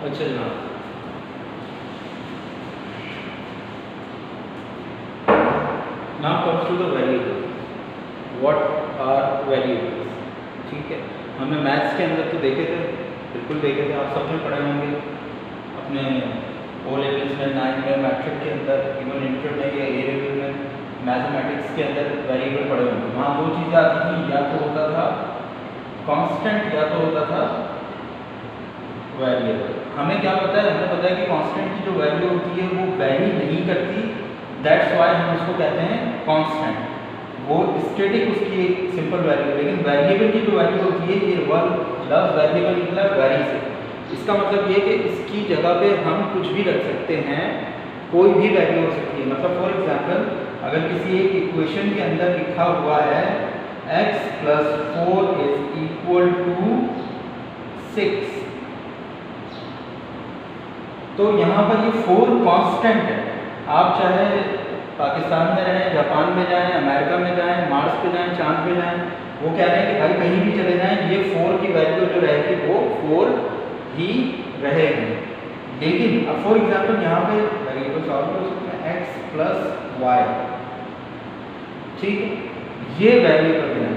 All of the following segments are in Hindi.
अच्छा जनाब, now comes to the variable. What are variables? ठीक है, हमने मैथ्स के अंदर तो देखे थे, बिल्कुल देखे थे, आप सबने पढ़े होंगे अपने ओ लेवल्स में, 9 में, मैट्रिक के अंदर, इवन इंटर में या ए लेवल में मैथमेटिक्स के अंदर वेरिएबल पढ़े होंगे। वहाँ दो चीज़ें आती थी, या तो होता था कांस्टेंट या तो होता था वेरिएबल। हमें क्या पता है? हमें पता है कि कांस्टेंट की जो वैल्यू होती है वो वेरी नहीं करती, दैट्स वाई हम उसको कहते हैं कांस्टेंट। वो स्टैटिक उसकी एक सिंपल वैल्यू है। लेकिन वेरिएबल की जो वैल्यू होती है, ये वर्ड लफ्ज़ वेरिएबल मतलब वेरी से, इसका मतलब ये कि इसकी जगह पे हम कुछ भी रख सकते हैं, कोई भी वैल्यू हो सकती है। मतलब फॉर एग्जांपल, अगर किसी एक इक्वेशन के अंदर लिखा हुआ है x + 4 = 6, तो यहाँ पर ये 4 कांस्टेंट है। आप चाहे पाकिस्तान में रहें, जापान में जाएं, अमेरिका में जाएं, मार्स पे जाएं, चांद पे जाएं, वो कह रहे हैं कि भाई कहीं भी चले जाएं, ये 4 की वैल्यू जो रहेगी वो 4 ही रहेगी। लेकिन अब फॉर एग्जांपल यहाँ पे वेरिएबल सॉल्व कर सकते हैं x + y, ठीक है, ये वेरिएबल है,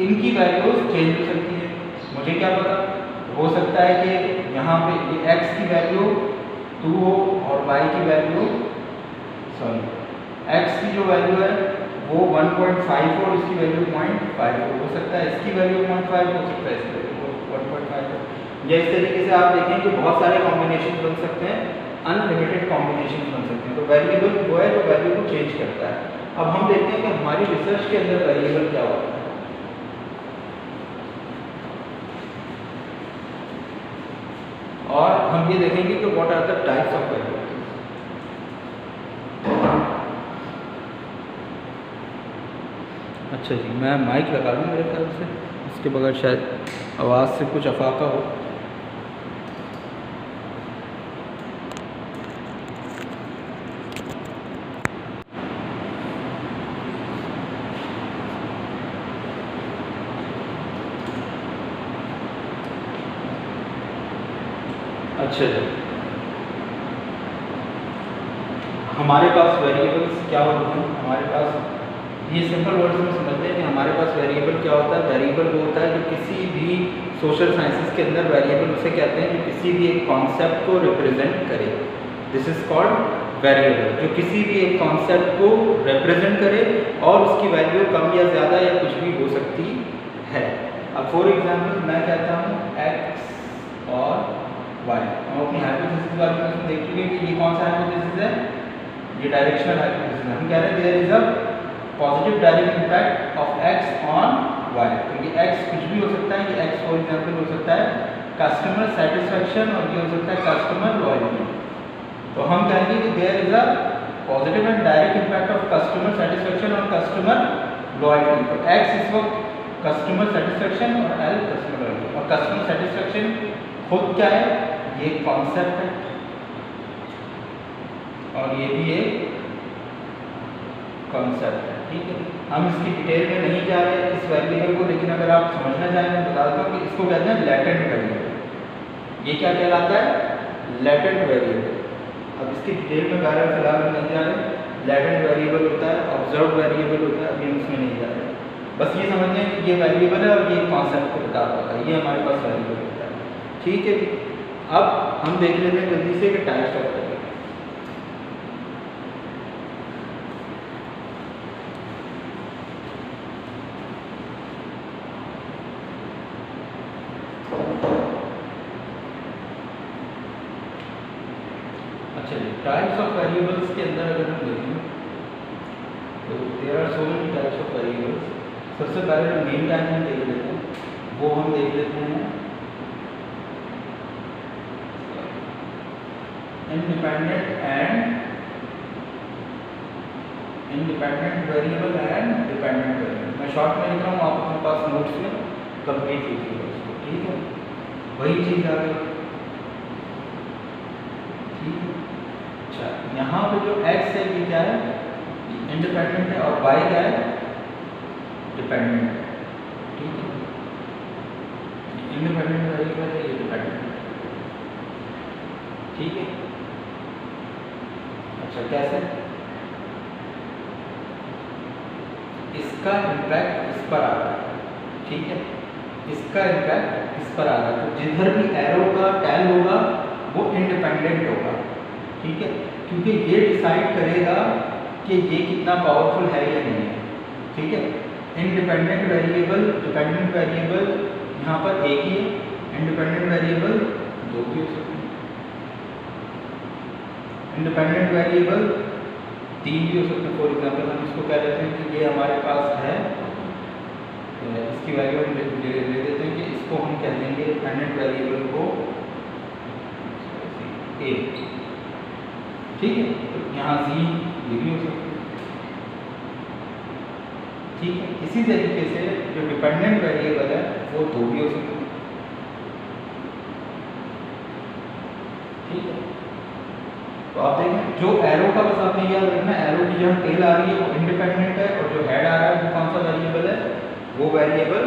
इनकी वैल्यूज चेंज हो सकती है। मुझे क्या पता, हो सकता है कि यहाँ पे ये x की वैल्यू 2 हो और y की वैल्यू x की जो वैल्यू है वो 1.5 और इसकी वैल्यू 0.5 हो सकता है, इसकी वैल्यू 0.5 हो सकता है, इसकी वैल्यू 1.5 हो। या इस तरीके से आप देखें कि बहुत सारे कॉम्बिनेशन बन सकते हैं, अनलिमिटेड कॉम्बिनेशन बन सकते हैं। तो वेरिएबल वो है जो वैल्यू को चेंज करता है। अब हम देखते हैं कि हमारी रिसर्च के अंदर वेरिएबल क्या होता है। और हम ये देखेंगे कि what are the types of variable. अच्छा जी, मैं माइक लगा लूँ मेरे ख्याल से, इसके बगैर शायद आवाज़ से कुछ अफाका हो। अच्छा जी, हमारे पास वेरिएबल्स क्या होते हैं? हमारे पास ये सिंपल वर्ड्स में समझते हैं कि हमारे पास वेरिएबल क्या होता है। वेरिएबल वो होता है जो किसी भी सोशल साइंसेस के अंदर वेरिएबल उसे कहते हैं जो किसी भी एक कॉन्सेप्ट को रिप्रेजेंट करे। दिस इज कॉल्ड वेरिएबल, जो किसी भी एक कॉन्सेप्ट को रिप्रेजेंट करे और उसकी वैल्यू कम या ज़्यादा या कुछ भी हो सकती है। अब फॉर एग्जाम्पल मैं कहता हूँ x और y। हम अपनी हाइपोथेसिस वाली क्वेश्चन देख चुके हैं कि ये कौन सा हाइपोथेसिस है, ये डायरेक्शनल हाइपोथेसिस है। हम कह रहे हैं there is a positive direct impact of x on y। तो ये x कुछ भी हो सकता है, ये x फॉर एग्जांपल हो सकता है कस्टमर सेटिस्फैक्शन और ये हो सकता है कस्टमर लॉयल्टी। तो हम कहेंगे कि there is a positive and direct impact of customer satisfaction और कस्टमर लॉयल्टी। तो x इस वक्त कस्टमर सेटिस्फैक्शन और l कस्टमर लॉयल्टी। और कस्टमर सेटिस्फैक्शन खुद क्या है, ये एक कॉन्सेप्ट है और ये भी एक कॉन्सेप्ट है, ठीक है। हम इसकी डिटेल में नहीं जा रहे इस वेरिएबल को, लेकिन अगर आप समझना चाहें मैं बता देता हूँ कि इसको कहते हैं लैटेंट वेरिएबल। ये क्या कहलाता है? Latent variable. अब इसकी डिटेल में बहरहाल फिलहाल हम नहीं जा रहे। लैटेंट वेरिएबल होता है, ऑब्जर्व वेरिएबल होता है, अभी हम इसमें नहीं जा रहे। बस ये समझ लें कि ये वेरिएबल है और ये कॉन्सेप्ट को बता पाता है, ये हमारे पास वेरिएबल होता है, ठीक है। अब हम देख लेते हैं जल्दी से कि टाइप्स ऑफ वेरिएबल। अच्छा जी, टाइप्स ऑफ वेरिएबल्स के अंदर अगर हम देखें तो there are so many types of variables. सबसे पहले जो मेन टाइप हम देख लेते हैं वो हम देख लेते हैं independent variable and dependent variable. मैं शॉर्ट में लिख रहा हूँ, आप अपने पास नोट्स में कंप्लीट कीजिएगा उसको, ठीक है। वही चीज़ आ गई, ठीक है। अच्छा, यहाँ पे जो x है ये क्या है, इंडिपेंडेंट है, और y क्या है, डिपेंडेंट है, ठीक है। इंडिपेंडेंट वेरिएबल है, ये डिपेंडेंट है। ठीक है। अच्छा कैसे? इसका इम्पैक्ट इस पर आ रहा है, ठीक है, इसका इम्पैक्ट इस पर आ रहा है, तो जिधर भी एरो का टैल होगा वो इंडिपेंडेंट होगा, ठीक है, क्योंकि ये डिसाइड करेगा कि ये कितना पावरफुल है या नहीं है, ठीक है। इंडिपेंडेंट वेरिएबल, डिपेंडेंट वेरिएबल यहाँ पर एक ही है, इंडिपेंडेंट वेरिएबल दो भी हो सकते हैं, इंडिपेंडेंट वेरिएबल तीन भी हो सकते हैं। फॉर एग्जाम्पल हम इसको कह देते हैं कि ये हमारे पास है, इसकी वैल्यू हम ले देते हैं कि इसको हम कह देंगे डिपेंडेंट वेरिएबल को ए, ठीक है, तो यहाँ जी ये भी हो सकता है, ठीक है। इसी तरीके से जो डिपेंडेंट वेरिएबल है वो दो भी हो सकते हैं, ठीक है। तो आप देखें जो एरो का बस आपने याद रखना, एरो की जहाँ टेल आ रही है वो इंडिपेंडेंट है और जो हेड आ रहा है वो कौन सा वेरिएबल है, वो वेरिएबल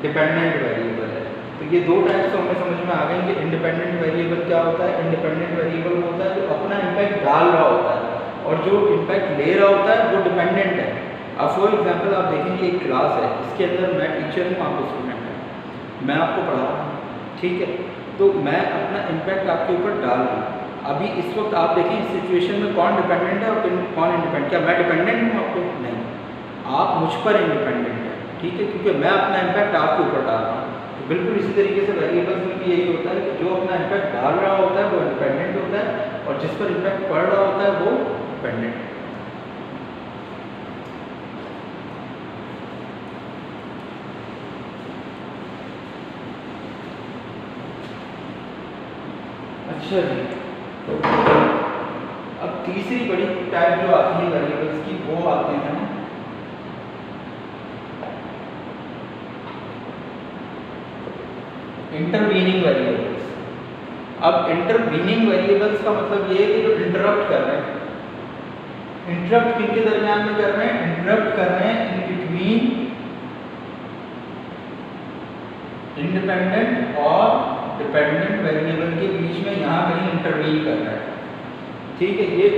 डिपेंडेंट वेरिएबल है। तो ये दो टाइप्स तो हमें समझ में आ गए कि इंडिपेंडेंट वेरिएबल क्या होता है। इंडिपेंडेंट वेरिएबल होता है जो अपना इम्पैक्ट डाल रहा होता है और जो इम्पैक्ट ले रहा होता है वो डिपेंडेंट है। अब फॉर एग्जाम्पल आप देखेंगे एक क्लास है, इसके अंदर मैं टीचर हूँ, आप स्टूडेंट हैं, मैं आपको पढ़ा रहा हूँ, ठीक है, तो मैं अपना इम्पैक्ट आपके ऊपर डाल रहा हूँ। अभी इस वक्त आप देखें इस सिचुएशन में कौन डिपेंडेंट है और कौन इंडिपेंडेंट, क्या मैं डिपेंडेंट हूँ आप पे? नहीं, आप मुझ पर इंडिपेंडेंट है, ठीक है, क्योंकि मैं अपना इम्पैक्ट आपके ऊपर डाल रहा हूँ। तो बिल्कुल इसी तरीके से वेरिएबल्स में भी यही होता है कि जो अपना इम्पैक्ट डाल रहा होता है वो इंडिपेंडेंट होता है और जिस पर इम्पैक्ट पड़ रहा होता है वो डिपेंडेंट। अच्छा जी, अब तीसरी बड़ी टाइप जो आती है वेरिएबल्स की वो आते हैं इंटरवीनिंग वेरिएबल्स। अब इंटरवीनिंग वेरिएबल्स का मतलब ये है कि जो इंटरप्ट कर रहे हैं, इंटरप्ट किनके दरमियान में कर रहे हैं, इंटरप्ट कर रहे हैं इन बिटवीन इंडिपेंडेंट और डिपेंडेंट वेरिएबल के बीच में, यहाँ कहीं इंटरवीन कर रहा है, ठीक है। ये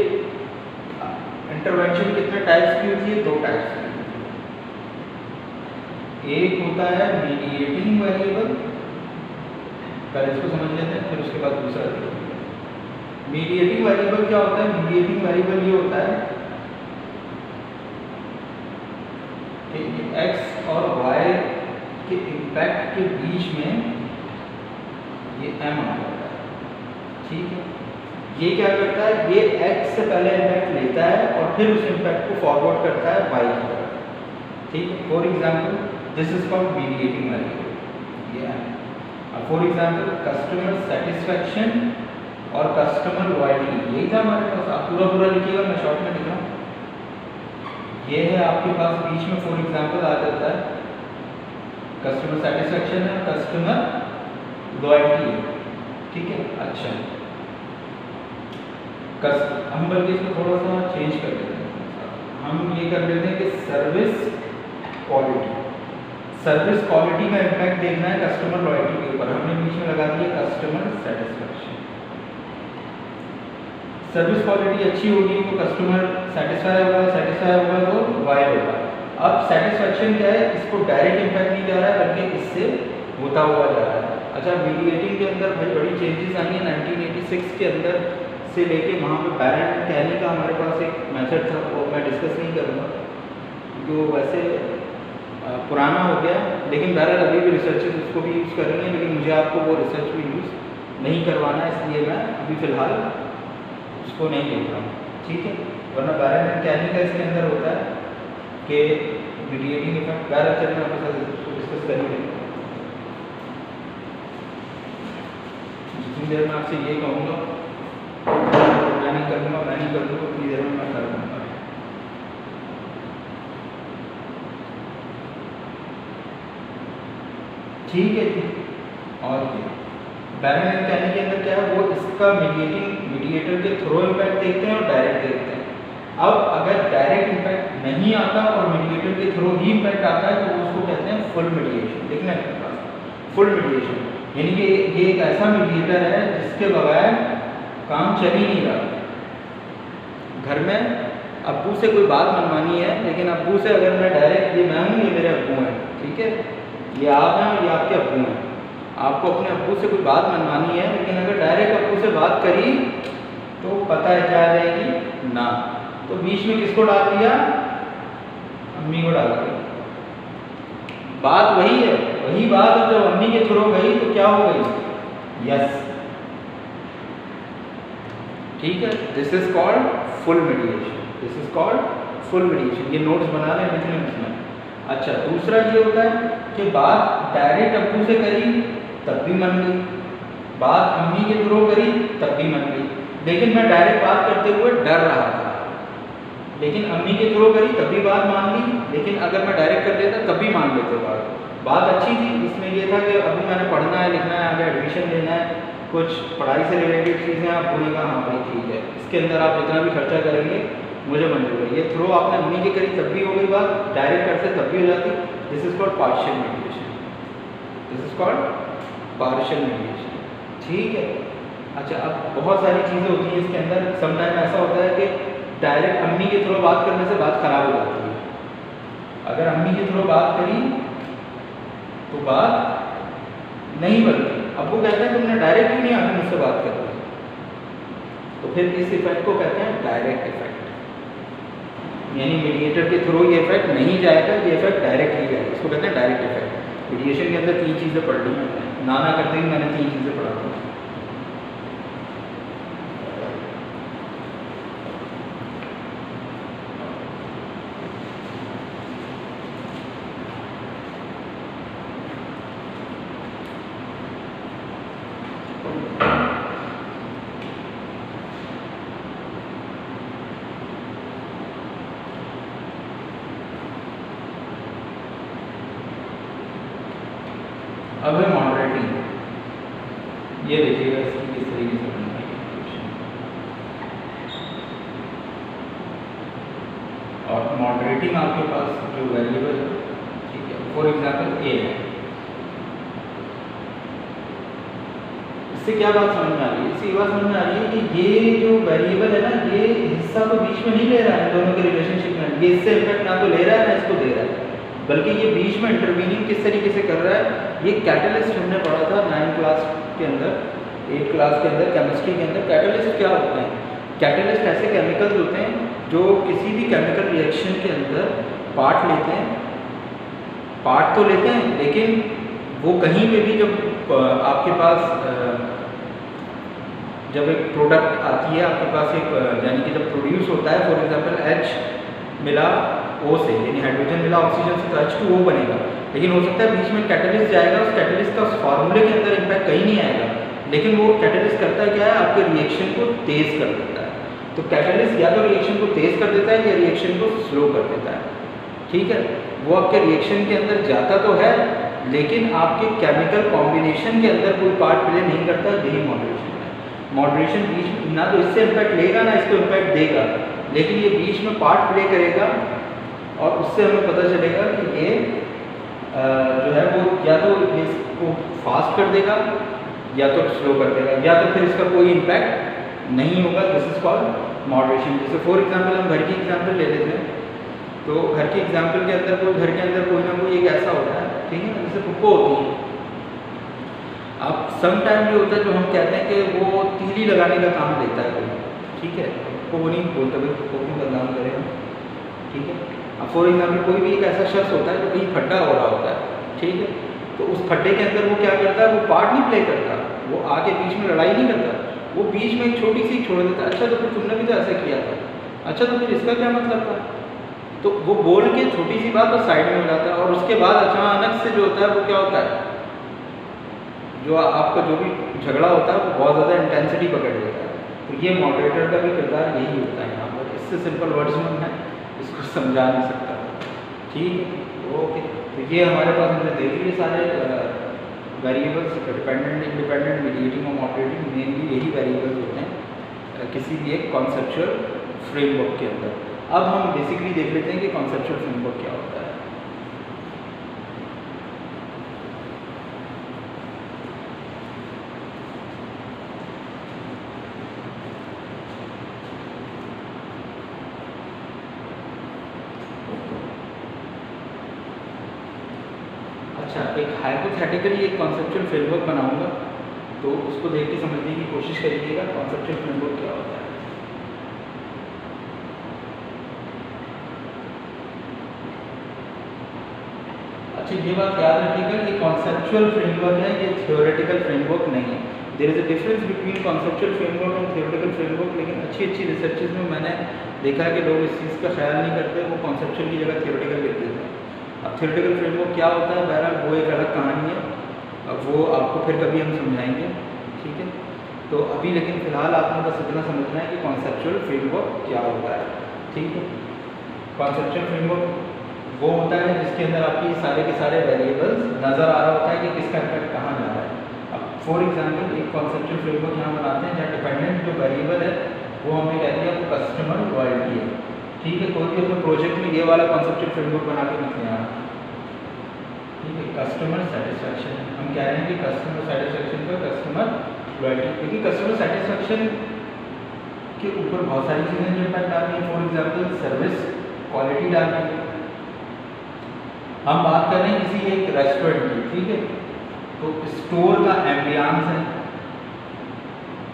इंटरवेंशन कितने टाइप्स की होती है, दो टाइप्स की। एक होता है मीडिएटिंग वेरिएबल, पहले इसको समझ लेते हैं फिर उसके बाद दूसरा देखेंगे। मीडिएटिंग वेरिएबल क्या होता है, मीडिएटिंग वेरिएबल ये होता है कि एक्स और वाई के इम्पैक्ट के बीच में ये m आ जाता है, ठीक है। ये क्या करता है, ये x से पहले इम्पैक्ट लेता है और फिर उस इम्पैक्ट को फॉरवर्ड करता है y की तरफ, ठीक है। For example this is called mediating variable, ये है। अब फॉर एग्जाम्पल कस्टमर सेटिस्फैक्शन और कस्टमर लॉयल्टी, यही था हमारे पास। आप पूरा पूरा लिखिएगा, मैं शॉर्ट में लिख रहा हूँ। ये है आपके पास बीच में फॉर एग्जाम्पल आ जाता है कस्टमर सेटिस्फैक्शन है, कस्टमर लॉयल्टी है, ठीक है। अच्छा, हम बल्कि इसको थोड़ा सा चेंज कर देते हैं, हम ये कर लेते हैं कि सर्विस क्वालिटी। सर्विस क्वालिटी का इम्पैक्ट देखना है कस्टमर लॉयल्टी के ऊपर, हमने बीच में लगा दिया कस्टमर सेटिस्फैक्शन। सर्विस क्वालिटी अच्छी होगी तो कस्टमर सेटिस्फाई होगा, सेटिस्फाई होगा तो वाई होगा। अब सेटिस्फैक्शन क्या है, इसको डायरेक्ट इम्पैक्ट नहीं जा रहा है बल्कि इससे होता हुआ जा रहा है। अच्छा, मीडिएटिंग के अंदर भाई बड़ी चेंजेस आई हैं 1986 के अंदर से लेके वहाँ पे बैरेंट कहने का हमारे पास एक मेथड था, वो मैं डिस्कस नहीं करूँगा क्योंकि वो वैसे पुराना हो गया, लेकिन बहरहाल अभी भी रिसर्चेस उसको भी यूज़ कर रही हैं, लेकिन मुझे आपको वो रिसर्च भी यूज़ नहीं करवाना, इसलिए मैं अभी फ़िलहाल उसको नहीं देख रहा हूँ, ठीक है। वरना बैरेंट कहने का इसके अंदर होता है कि मीडिएटिंग इफेक्ट बैरेंट चलने आपके साथ उसको डिस्कस करेंगे। जितनी देर में आपसे ये कहूँगा मैं नहीं करूँगा, मैं नहीं करूँगा, उतनी देर में मैं कर दूँगा, ठीक है जी। और क्या बैरेंट कहने के अंदर क्या है, वो इसका मीडिएटर के थ्रू इम्पैक्ट देखते हैं और डायरेक्ट देखते हैं। अब अगर डायरेक्ट इम्पैक्ट नहीं आता और मीडिएटर के थ्रू ही इम्पैक्ट आता है तो उसको कहते हैं फुल मीडिएशन। देखना है पास फुल मीडिएशन, यानी कि ये एक ऐसा मीडिएटर है जिसके बगैर काम चल ही नहीं रहा। घर में अब्बू से कोई बात मनवानी है, लेकिन अब्बू से अगर मैं डायरेक्ट, ये मैं हूँ, ये मेरे अब्बू हैं, ठीक है, ये आप हैं और ये आपके अब्बू हैं, आपको अपने अब्बू से कोई बात मनवानी है, लेकिन अगर डायरेक्ट अब्बू से बात करी तो पता है क्या आ जाएगी ना। तो बीच में किसको डाल दिया? अम्मी को डाल दिया। बात वही है, वही बात अब जब अम्मी के थ्रू गई तो क्या हो गई? यस, ठीक है। This is called full mediation, this is called full mediation. ये नोट्स बना रहे हैं, लिख लें इसमें। अच्छा, दूसरा ये होता है कि बात डायरेक्ट अब्बू से करी तब भी मान गई, बात अम्मी के थ्रू करी तब भी मान गई, लेकिन मैं डायरेक्ट बात करते हुए डर रहा था, लेकिन अम्मी के थ्रू करी तब भी बात मान ली, लेकिन अगर मैं डायरेक्ट कर देता तब भी मान लेते बात अच्छी थी। इसमें ये था कि अभी मैंने पढ़ना है, लिखना है, आगे एडमिशन लेना है, कुछ पढ़ाई से रिलेटेड चीज़ें, आप बोले कहा हाँ भाई ठीक है, इसके अंदर आप जितना भी खर्चा करेंगे मुझे मंजूर है। ये थ्रो आपने अम्मी के करी तब भी हो गई बात, डायरेक्ट करते तब भी हो जाती। This is called partial mediation, this is called partial mediation, ठीक है। अच्छा, अब बहुत सारी चीज़ें होती हैं इसके अंदर। समटाइम ऐसा होता है कि डायरेक्ट अम्मी के थ्रू बात करने से बात खराब हो जाती है। अगर अम्मी के थ्रू बात करी तो बात नहीं बनती। अब वो कहते हैं तुमने डायरेक्ट क्यों नहीं आके मुझसे बात कर रही, तो फिर इस इफेक्ट को कहते हैं डायरेक्ट इफेक्ट, यानी मीडिएटर के थ्रू ये इफेक्ट नहीं जाएगा, ये इफेक्ट डायरेक्ट ही जाएगा, इसको कहते हैं डायरेक्ट इफेक्ट। मीडिएशन के अंदर 3 चीज़ें पढ़ ली मैंने, ना करते ही मैंने 3 चीज़ें पढ़ा दी। अब है मॉडरेटिंग। ये देखिएगा इसकी किस तरीके से बनना है। और मॉडरेटिंग आपके पास जो वेरिएबल है, ठीक है, फॉर एग्जांपल ए है, इससे क्या बात समझ में आ रही है? इससे ये बात समझ में आ रही है कि ये जो वेरिएबल है ना, ये हिस्सा तो बीच में नहीं ले रहा है दोनों के रिलेशनशिप में, ये इससे इफेक्ट ना तो ले रहा है ना इसको दे रहा है, बल्कि ये बीच में इंटरवीनिंग किस तरीके से कर रहा है। ये कैटलिस्ट हमने पढ़ा था 9th क्लास के अंदर, 8th क्लास के अंदर केमिस्ट्री के अंदर। कैटलिस्ट क्या होते हैं? कैटलिस्ट ऐसे केमिकल्स होते हैं जो किसी भी केमिकल रिएक्शन के अंदर पार्ट लेते हैं, पार्ट तो लेते हैं, लेकिन वो कहीं पे भी जब आपके पास जब एक प्रोडक्ट आती है आपके पास, एक यानी कि जब प्रोड्यूस होता है, फॉर एग्जांपल H मिला O से, यानी हाइड्रोजन मिला ऑक्सीजन से, तो H2O बनेगा, लेकिन हो सकता है बीच में कैटलिस्ट जाएगा, उस कैटलिस्ट का उस फार्मूले के अंदर इम्पैक्ट कहीं नहीं आएगा, लेकिन वो कैटलिस्ट करता है क्या है, आपके रिएक्शन को तेज़ कर देता है। तो कैटलिस्ट या तो रिएक्शन को तेज़ कर देता है या रिएक्शन को स्लो कर देता है, ठीक है। वो आपके रिएक्शन के अंदर जाता तो है, लेकिन आपके केमिकल कॉम्बिनेशन के अंदर कोई पार्ट प्ले नहीं करता। यही मॉडरेशन है। मॉडरेशन बीच में ना तो इससे इम्पैक्ट लेगा ना इसको इम्पैक्ट देगा, लेकिन ये बीच में पार्ट प्ले करेगा, और उससे हमें पता चलेगा कि ये जो है वो या तो इसको फास्ट कर देगा या तो स्लो कर देगा, या तो फिर इसका कोई इम्पैक्ट नहीं होगा। This is called moderation. जैसे फॉर एग्जांपल हम घर की एग्जांपल ले लेते हैं, तो घर की एग्जांपल के अंदर कोई घर के अंदर कोई ना कोई एक ऐसा होता है, ठीक है ना, जैसे पुप्पो होती है। अब सम टाइम ये होता है जो हम कहते हैं कि वो तीली लगाने का काम लेता है कोई, ठीक है, पुप्पो वो नहीं बोलते भाई पुप्पो क्यों बदनाम करें, ठीक है। अब फॉर एग्जाम्पल कोई भी एक ऐसा शख्स होता है जो कहीं खड्डा हो रहा होता है, ठीक है, तो उस खड्डे के अंदर वो क्या करता है, वो पार्ट नहीं प्ले करता, वो आके बीच में लड़ाई नहीं करता, वो बीच में एक छोटी सी छोड़ देता है। अच्छा तो फिर तुमने भी तो ऐसा किया था, अच्छा तो फिर इसका क्या मतलब था, तो वो बोल के छोटी सी बात तो साइड में हो जाता है, और उसके बाद अचानक से जो होता है वो क्या होता है, जो आपका जो भी झगड़ा होता है वो बहुत ज़्यादा इंटेंसिटी पकड़ लेता है। तो ये मॉडरेटर का भी किरदार यही होता है यहाँ पर। इससे सिंपल वर्ड्स में मैं इसको समझा नहीं सकता, ठीक है, ओके। तो ये हमारे पास हमने देख लिए सारे वेरिएबल्स, डिपेंडेंट, इंडिपेंडेंट, मीडिएटिंग और मॉडरेटिंग, मेनली यही वेरिएबल्स होते हैं किसी भी एक कॉन्सेप्चुअल फ्रेमवर्क के अंदर। अब हम बेसिकली देख लेते हैं कि कॉन्सेप्चुअल फ्रेमवर्क क्या होता है। अच्छा, एक हाइपोथेटिकली एक कॉन्सेप्चुअल फ्रेमवर्क बनाऊंगा, तो उसको देख के समझने की कोशिश करिएगा कॉन्सेप्चुअल फ्रेमवर्क क्या होता है। अच्छा, ये बात याद रखिएगा, ये कॉन्सेप्चुअल फ्रेमवर्क है, ये थ्योरेटिकल फ्रेमवर्क नहीं है। There is a difference between conceptual framework and theoretical framework. लेकिन अच्छी रिसर्चेज में मैंने देखा है कि लोग इस चीज़ का ख्याल नहीं करते, वो कॉन्सेप्चुअल की जगह थ्योरेटिकल लिख देते हैं। अब थ्योरेटिकल फ्रेमवर्क क्या होता है, बहरहाल वो एक अलग कहानी है, अब वो आपको फिर कभी हम समझाएंगे, ठीक है। तो अभी लेकिन फ़िलहाल आपने बस इतना समझना है कि कॉन्सेप्चुअल फ्रेमवर्क क्या होता है, ठीक है। कॉन्सेप्चुअल फ्रेमवर्क वो होता है जिसके अंदर आपकी सारे के सारे वेरिएबल्स नज़र आ रहा होता है कि किसका इफेक्ट कहाँ जा रहा है। अब फॉर एग्जांपल एक कॉन्सेप्चुअल फ्रेमवर्क यहाँ बनाते हैं जहाँ डिपेंडेंट जो वेरिएबल है वो हमें कहते हैं कस्टमर लॉयल्टी है, ठीक है। कोई भी अपने प्रोजेक्ट में ये वाला कॉन्सेप्चुअल फ्रेमवर्क बना के लिखते हैं आप, ठीक है। कस्टमर सेटिस्फैक्शन, हम कह रहे हैं कि कस्टमर सेटिस्फैक्शन का कस्टमर लॉयल्टी, क्योंकि कस्टमर सेटिस्फैक्शन के ऊपर बहुत सारी चीज़ें जो इम्पैक्ट डालती हैं। फॉर एग्जांपल सर्विस क्वालिटी डालती है। हम बात कर रहे हैं किसी एक रेस्टोरेंट की, ठीक है, तो स्टोर का एम्बियंस है,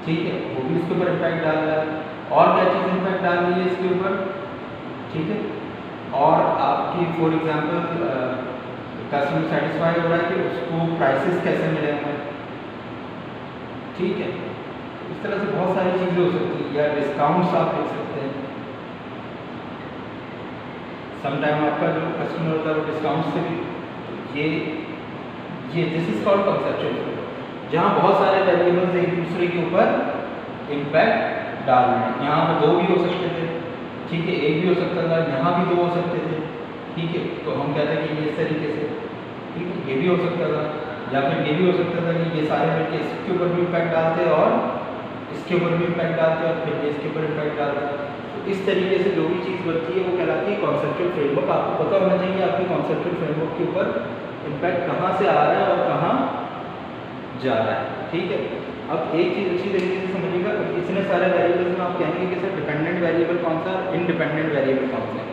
ठीक है, वो भी इसके ऊपर इम्पैक्ट डाल रहा है। और क्या चीज़ इम्पैक्ट डाल रही है इसके ऊपर, ठीक है। और आपकी फॉर एग्जांपल कस्टमर सेटिस्फाई हो रहा है कि उसको प्राइसेस कैसे मिलेंगे, ठीक है। इस तरह से बहुत सारी चीज़ें हो सकती है, या डिस्काउंट्स आप देख सकते हैं। समटाइम आपका जो कस्टमर होता है वो डिस्काउंट से भी ये दिस इज कॉल्ड कॉन्सेप्चुअल, जहाँ बहुत सारे वेरिएबल्स एक दूसरे के ऊपर इम्पैक्ट डाल रहे हैं। यहाँ पर 2 भी हो सकते थे, ठीक है, 1 भी हो सकता था, यहाँ भी 2 हो सकते थे, ठीक है। तो हम कहते हैं कि ये इस तरीके से, ठीक है, ये भी हो सकता था, या फिर ये भी हो सकता था कि ये सारे मिलकर इसके ऊपर भी इम्पैक्ट डालते और इसके ऊपर भी इम्पैक्ट डालते और फिर ये इसके ऊपर इम्पैक्ट डालते। तो इस तरीके से जो भी चीज़ बनती है वो कहलाती है कॉन्सेप्चुअल फ्रेमवर्क। आपको पता होना चाहिए आपके कॉन्सेप्चुअल फ्रेमवर्क के ऊपर इम्पैक्ट कहाँ से आ रहा है और कहाँ जा रहा है, ठीक है। अब एक चीज़ अच्छी तरीके से समझिएगा, इतने सारे वेरिएबल्स में आप कहेंगे कि सर डिपेंडेंट वेरिएबल कौन सा, इंडिपेंडेंट वेरिएबल कौन सा है।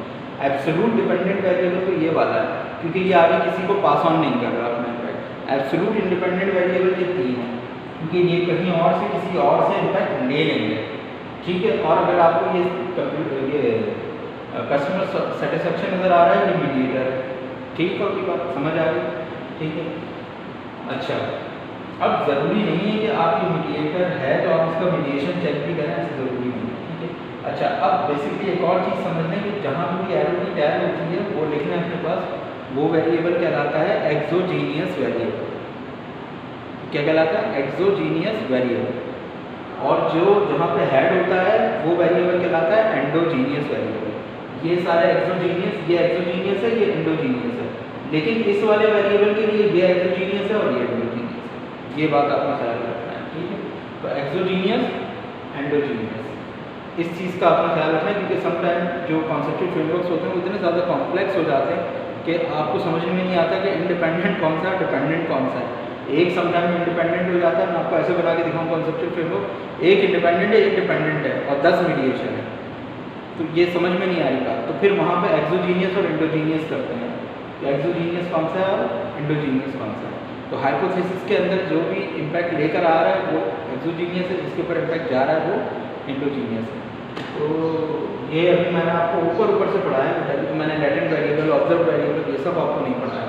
एब्सोल्यूट डिपेंडेंट वेरिएबल तो ये वाला है, क्योंकि ये आगे किसी को पास ऑन नहीं कर रहा अपना इम्पैक्ट। एब्सोल्यूट इंडिपेंडेंट वेरिएबल ये 3 है, क्योंकि ये कहीं और से किसी और से इम्पैक्ट ले लेंगे, ठीक है। और अगर आपको ये कस्टमर सेटिस्फैक्शन नज़र आ रहा है, ये मीडिएटर है, ठीक है, आपकी बात समझ आ गई, ठीक है। अच्छा, अब ज़रूरी नहीं है कि आप ये मीडिएटर है तो आप इसका मीडिएशन चेक भी करें, ऐसा ज़रूरी नहीं है, ठीक है। अच्छा, अब बेसिकली एक और चीज़ समझना है कि जहाँ भी एरो की टैग होती है वो लिखना है अपने पास, वो वेरिएबल कहलाता है एक्सोजीनियस वेरिएबल। क्या कहलाता है? Exogenous variable. और जो जहाँ पे हेड होता है वो वेरिएबल कहलाता है एंडोजीनियस वेरिएबल। ये सारे एक्सोजीनियस, ये एक्सोजीनियस है, ये एंडोजीनियस है, लेकिन इस वाले वेरिएबल के लिए ये एक्सोजीनियस है और ये एंडोजीनियस है। ये बात आपको ख्याल रखना है, ठीक है। तो एक्सोजीनियस, एंडोजीनियस, इस चीज़ का अपना ख्याल रखना है, क्योंकि समटाइम जो कॉन्सेप्चुअल फ्रेमवर्क्स होते हैं वो इतने ज़्यादा कॉम्प्लेक्स हो जाते हैं कि आपको समझ में नहीं आता कि इंडिपेंडेंट कौन सा है, डिपेंडेंट कौन सा है। एक समटाइम इंडिपेंडेंट हो जाता है, मैं आपको ऐसे बना के दिखाऊँ कॉन्सेप्चुअल फ्रेमवर्क, एक इंडिपेंडेंट है, एक डिपेंडेंट है और 10 मीडिएशन है, तो ये समझ में नहीं आ रही बात। तो फिर वहाँ पे एक्सोजीनियस और एंडोजीनियस करते हैं, तो एक्सोजीनियस कौन सा है और एंडोजीनियस कौन सा है। तो हाइपोथेसिस के अंदर जो भी इम्पैक्ट लेकर आ रहा है वो एक्सोजीनियस है, जिसके ऊपर इम्पैक्ट जा रहा है वो एंडोजीनियस है। तो ये अभी मैंने आपको ऊपर से पढ़ाया है, तो मैंने लैटेंट वेरिएबल, ऑब्जर्व वेरिएबल, ये सब आपको नहीं पढ़ाया,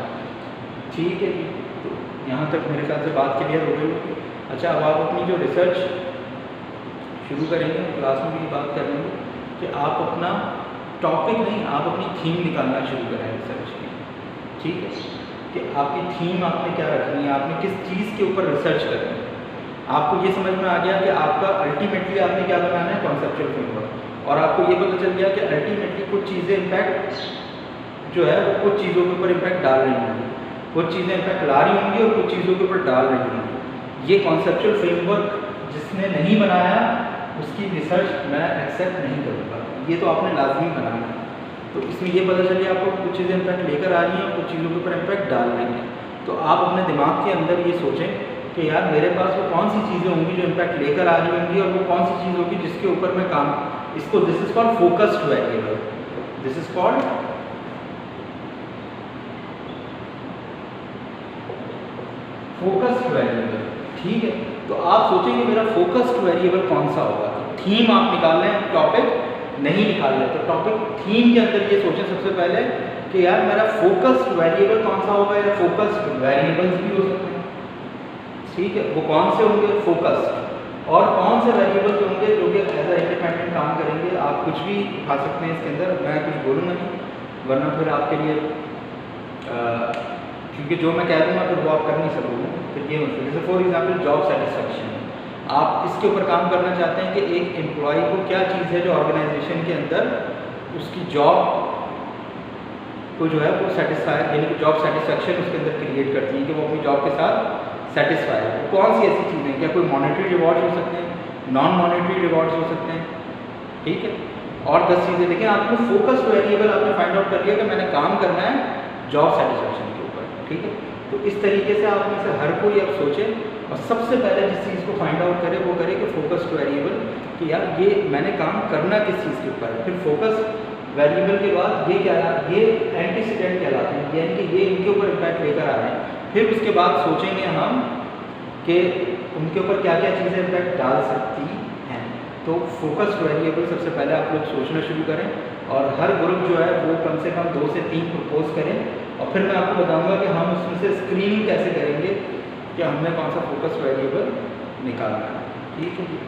ठीक है जी। तो यहाँ तक मेरे ख्याल से बात क्लियर हो गई। अच्छा, अब आप अपनी जो रिसर्च शुरू करेंगे, क्लास में भी बात कर लेंगे कि आप अपना टॉपिक नहीं, आप अपनी थीम निकालना शुरू करें रिसर्च की, ठीक है। कि आपकी थीम आपने क्या रखनी है, आपने किस चीज़ के ऊपर रिसर्च करनी है। आपको ये समझ में आ गया कि आपका अल्टीमेटली आपने क्या बनाना है, कॉन्सेप्चुअल फ्रेमवर्क, और आपको ये पता चल गया कि अल्टीमेटली कुछ चीज़ें इम्पैक्ट जो है वो कुछ चीज़ों के ऊपर इम्पैक्ट डाल रही होंगी, कुछ चीज़ें इम्पैक्ट ला रही होंगी और कुछ चीज़ों के ऊपर डाल रही होंगी। ये कॉन्सेप्चुअल फ्रेमवर्क जिसने नहीं बनाया उसकी रिसर्च मैं एक्सेप्ट नहीं करूँगा, ये तो आपने लाजमी बनाना है। तो इसमें ये पता चलिए आपको कुछ चीज़ें इम्पैक्ट लेकर आ रही हैं और कुछ चीज़ों के ऊपर इम्पैक्ट डाल रही हैं। तो आप अपने दिमाग के अंदर ये सोचें कि यार मेरे पास वो कौन सी चीज़ें होंगी जो इम्पैक्ट लेकर आ रही होंगी और वो कौन सी चीज़ होगी जिसके ऊपर मैं काम, इसको this is called focused variable, this is called focused variable, ठीक है। तो आप सोचेंगे मेरा फोकस्ड वेरिएबल कौन सा होगा, तो थीम आप निकाल लें, टॉपिक नहीं निकाल लें, तो टॉपिक थीम के अंदर ये सोचें सबसे पहले कि यार मेरा फोकस्ड वेरिएबल कौन सा होगा, या फोकस्ड वेरिएबल्स भी हो सकते हैं, ठीक है। वो कौन से होंगे, फोकस्ड, और कौन से वेरिएबल होंगे जो कि एज ए इंडिपेंडेंट काम करेंगे। आप कुछ भी उठा सकते हैं इसके अंदर, मैं कुछ बोलूँगा नहीं, वरना फिर आपके लिए क्योंकि जो मैं कह दूँगा फिर वो आप कर नहीं सकोगे, फिर ये मतलब जैसे फॉर एग्जांपल जॉब सेटिस्फेक्शन, आप इसके ऊपर काम करना चाहते हैं कि एक एम्प्लॉय को क्या चीज़ है जो ऑर्गेनाइजेशन के अंदर उसकी जॉब को जो है वो सेटिस्फाई, यानी कि जॉब सेटिस्फेक्शन उसके अंदर क्रिएट करती है कि वो अपनी जॉब के साथ सेटिस्फाई है। कौन सी ऐसी चीज़ें, क्या कोई मॉनेटरी रिवॉर्ड्स हो सकते हैं, नॉन मॉनेटरी रिवॉर्ड्स हो सकते हैं, ठीक है, और 10 चीज़ें। लेकिन आपने फोकस्ड वेरिएबल आपने फाइंड आउट कर लिया कि मैंने काम करना है जॉब सेटिस्फेक्शन के ऊपर, ठीक है। तो इस तरीके से आप में से हर कोई अब सोचे और सबसे पहले जिस चीज़ को फाइंड आउट करे वो करे कि फोकस्ड वेरिएबल, कि यार ये मैंने काम करना किस चीज़ के ऊपर है। फिर फोकस वेरिएबल के बाद ये क्या, ये एंटीसीडेंट कहलाते हैं, यानी कि ये इनके ऊपर इम्पैक्ट लेकर आ रहे हैं। फिर उसके बाद सोचेंगे हम कि उनके ऊपर क्या क्या चीज़ें इम्पैक्ट डाल सकती हैं। तो फोकस्ड वेरिएबल सबसे पहले आप लोग सोचना शुरू करें, और हर ग्रुप जो है वो कम से कम 2 से 3 प्रपोज करें, और फिर मैं आपको बताऊंगा कि हम उसमें से स्क्रीनिंग कैसे करेंगे कि हमने कौन सा फोकस्ड वेरिएबल निकालना है, ठीक है जी।